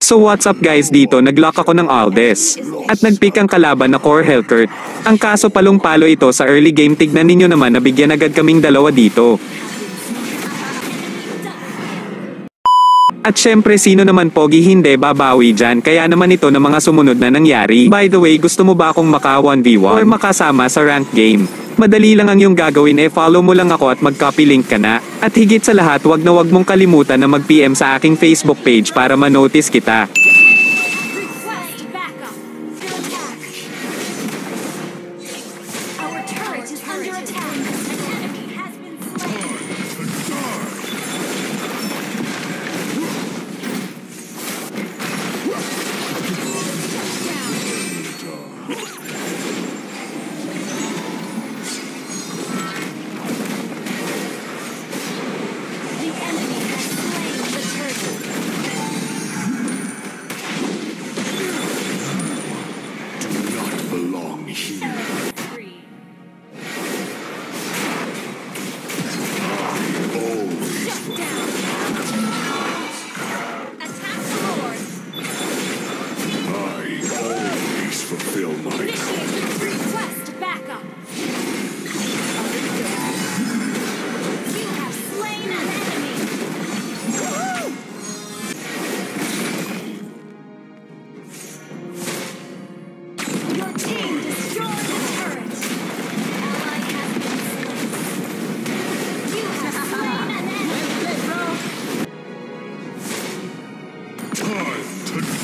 So what's up guys, dito naglock ako ng Aldes. At nagpick ang kalaban na Core Hellcurt. Ang kaso palong-palo ito sa early game, tignan ninyo naman na bigyan agad kaming dalawa dito. At syempre sino naman pogi hindi babawi dyan, kaya naman ito na mga sumunod na nangyari. By the way, gusto mo ba akong maka 1v1 or makasama sa rank game? Madali lang ang iyong gagawin, follow mo lang ako at mag-copy link ka na. At higit sa lahat, wag na wag mong kalimutan na mag-PM sa aking Facebook page para ma-notice kita. Time to